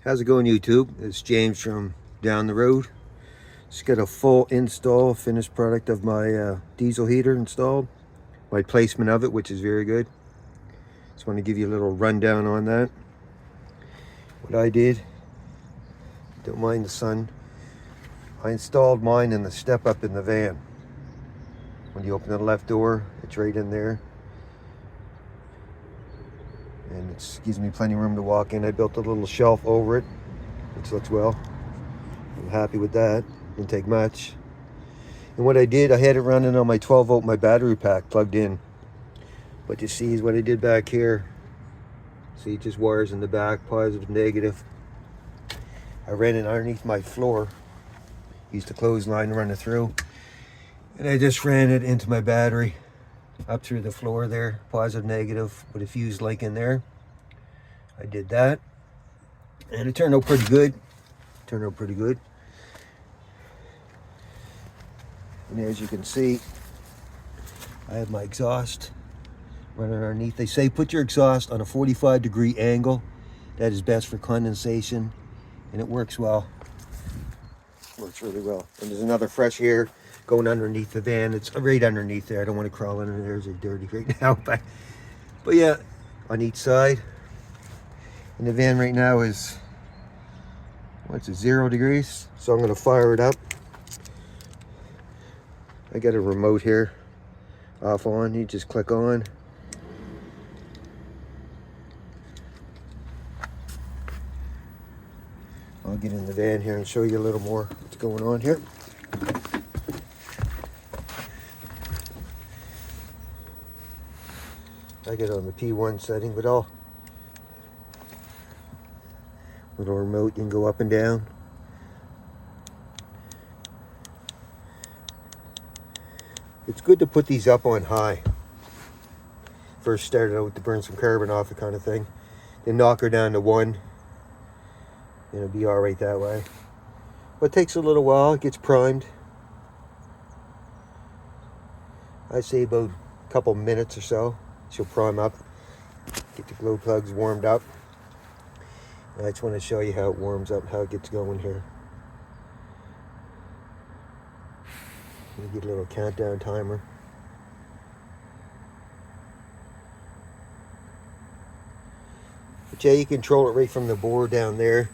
How's it going, YouTube? It's James from down the road. Just got a full install, finished product of my diesel heater installed. My placement of it, which is very good. Just want to give you a little rundown on that. What I did, don't mind the sun. I installed mine in the step up in the van. When you open the left door, it's right in there. And it gives me plenty of room to walk in. I built a little shelf over it, which looks well. I'm happy with that. Didn't take much. And what I did, I had it running on my 12 volt, my battery pack plugged in. What you see is what I did back here. See, just wires in the back, positive, negative. I ran it underneath my floor. Used a clothesline to run it through. And I just ran it into my battery. Up through the floor there, positive, negative, with a fuse link in there. I did that, and it turned out pretty good. And as you can see, I have my exhaust running underneath. They say put your exhaust on a 45-degree angle. That is best for condensation, and it works well. Works really well. And there's another fresh air going underneath the van. It's right underneath there. I don't want to crawl under there. It's dirty right now. But yeah, on each side. And the van right now is, what's it, 0 degrees. So I'm going to fire it up. I got a remote here, off on. You just click on. I'll get in the van here and show you a little more what's going on here. I get on the P1 setting, but little remote, you can go up and down. It's good to put these up on high. First started out to burn some carbon off, the kind of thing. Then knock her down to 1. And it'll be all right that way. But it takes a little while, it gets primed. I'd say about a couple minutes or so. She'll prime up, get the glow plugs warmed up. And I just want to show you how it warms up, how it gets going here. You get a little countdown timer. But yeah, you control it right from the board down there.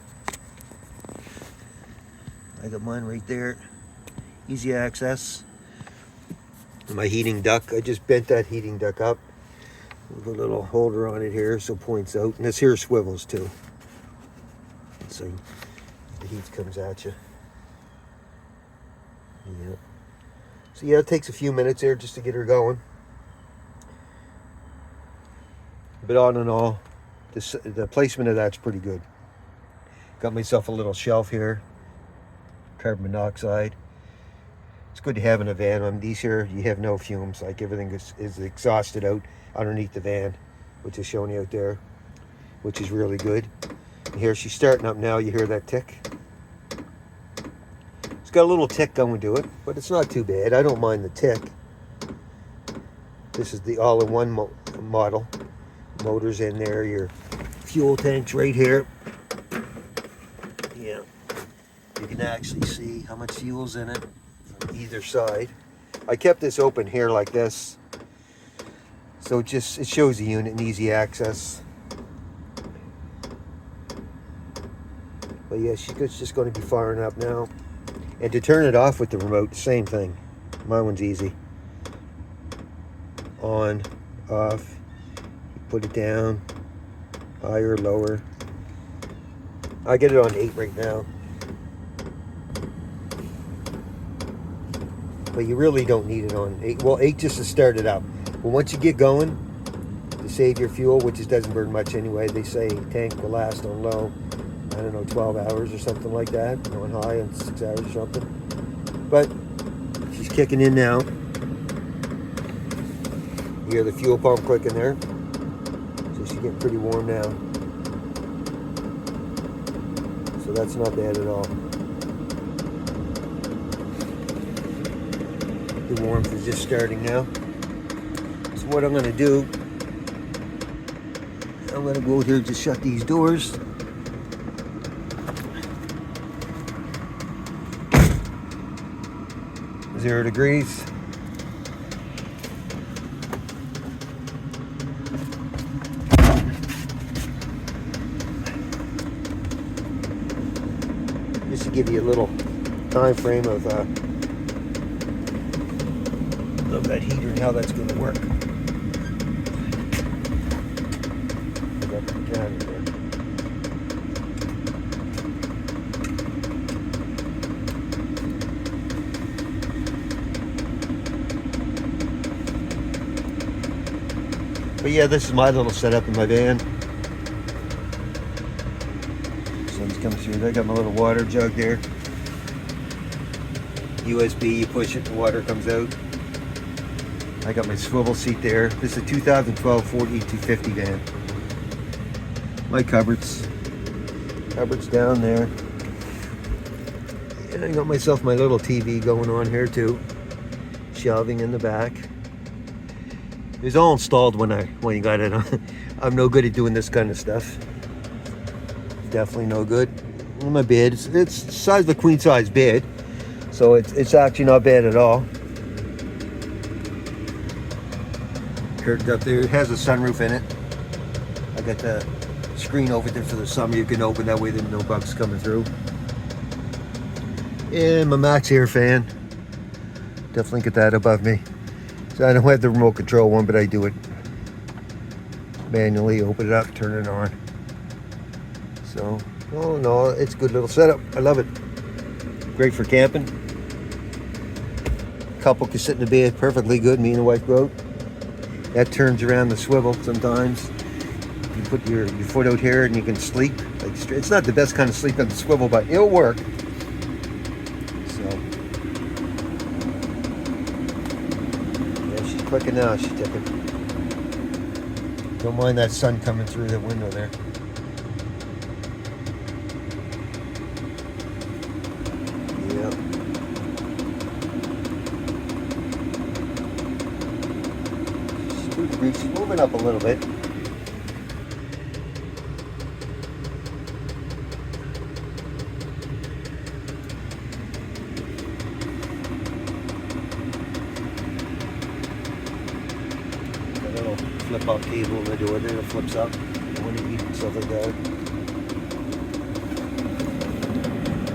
I got mine right there. Easy access. And my heating duct, I just bent that heating duct up with a little holder on it here so it points out. And this here swivels too. So the heat comes at you. Yeah. So yeah, it takes a few minutes there just to get her going. But all in all, the placement of that's pretty good. Got myself a little shelf here. Carbon monoxide. It's good to have in a van. I mean, these here, you have no fumes. Like everything is exhausted out underneath the van, which is showing you out there, which is really good. And here she's starting up now. You hear that tick? It's got a little tick going to it, but it's not too bad. I don't mind the tick. This is the all-in-one model. Motors in there. Your fuel tanks right here. Yeah. You can actually see how much fuel's in it from either side. I kept this open here like this, so it shows the unit and easy access. But yeah, she's just going to be firing up now. And to turn it off with the remote, same thing. My one's easy. On, off, put it down, higher, lower. I get it on 8 right now. But you really don't need it on 8. Well, 8 just to start it up. But once you get going, to save your fuel, which just doesn't burn much anyway, they say tank will last on low, I don't know, 12 hours or something like that. On high on 6 hours or something. But she's kicking in now. You hear the fuel pump clicking there. So she's getting pretty warm now. So that's not bad at all. The warmth is just starting now. So what I'm going to do, I'm going to go here, just shut these doors. 0 degrees. Just to give you a little time frame of that heater and how that's going to work. Got the can there. But yeah, this is my little setup in my van. Sun's coming through. I got my little water jug there. USB, you push it, the water comes out. I got my swivel seat there. This is a 2012 Ford E250 van. My cupboards down there. And I got myself my little TV going on here too. Shelving in the back. It was all installed when you got it on. I'm no good at doing this kind of stuff. Definitely no good. My bed, it's the size of a queen size bed, so it's actually not bad at all. Curtains up there. It has a sunroof in it. I got the screen over there for the summer. You can open that way, then no bugs coming through. And my Max Air fan. Definitely get that above me. So I don't have the remote control one, but I do it manually. Open it up, turn it on. So, oh no, it's a good little setup. I love it. Great for camping. Couple can sit in the bed perfectly good. Me and the wife both. That turns around the swivel sometimes. You put your foot out here and you can sleep. Like, it's not the best kind of sleep on the swivel, but it'll work. Clicking now, she's ticking. Don't mind that sun coming through the window there. Yeah. She's 2 degrees. She's moving up a little bit. Flip out cable in the door there, it flips up when you eat and stuff like that.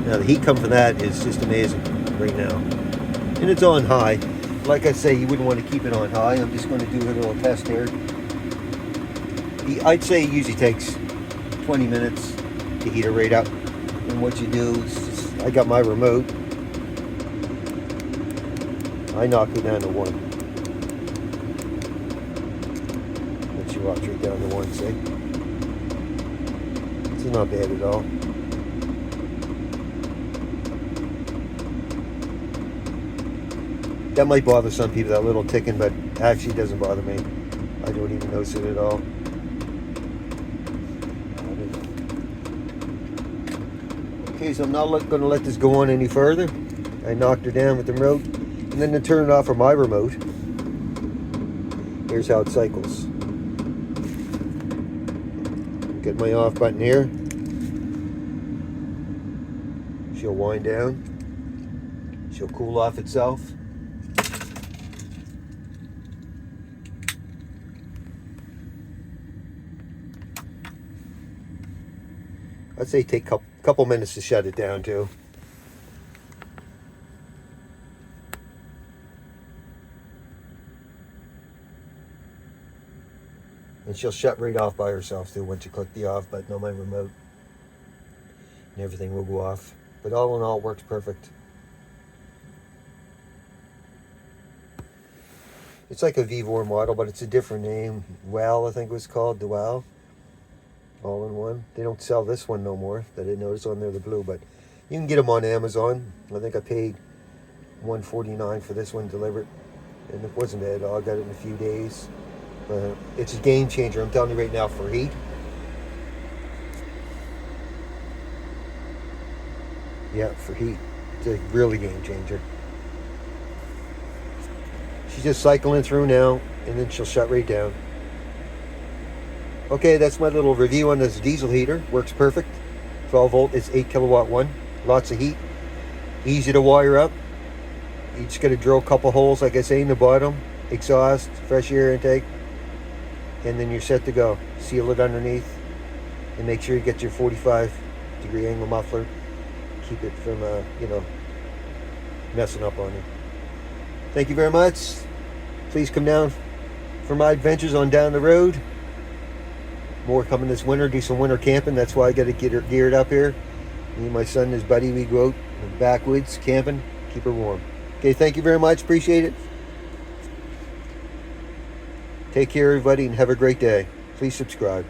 Now the heat come from that is just amazing right now. And it's on high. Like I say, you wouldn't want to keep it on high. I'm just going to do a little test here. I'd say it usually takes 20 minutes to heat it right up. And what you do is, I got my remote. I knock it down to 1. Watch right down to 1, see? It's not bad at all. That might bother some people, that little ticking, but actually doesn't bother me. I don't even notice it at all. Okay, so I'm not going to let this go on any further. I knocked her down with the remote, and then to turn it off from my remote, here's how it cycles. Get my off button here. She'll wind down. She'll cool off itself. I'd say take a couple minutes to shut it down too. And she'll shut right off by herself too once you click the off button on my remote. And everything will go off. But all in all, it works perfect. It's like a VEVOR model, but it's a different name. Well, I think it was called, Dwell. All in one. They don't sell this one no more. I didn't notice on there, the blue, but you can get them on Amazon. I think I paid $149 for this one delivered. And it wasn't bad at all. I got it in a few days. It's a game changer, I'm telling you right now, for heat. Yeah, for heat. It's a really game changer. She's just cycling through now, and then she'll shut right down. Okay, that's my little review on this diesel heater. Works perfect. 12 volt, it's 8 kilowatt one. Lots of heat. Easy to wire up. You just got to drill a couple holes, like I say, in the bottom, exhaust, fresh air intake, and then you're set to go. Seal it underneath, and make sure you get your 45-degree angle muffler. Keep it from, messing up on you. Thank you very much. Please come down for my adventures on down the road. More coming this winter. Do some winter camping. That's why I got to get her geared up here. Me and my son and his buddy, we go out in the backwoods camping. Keep her warm. Okay, thank you very much. Appreciate it. Take care, everybody, and have a great day. Please subscribe.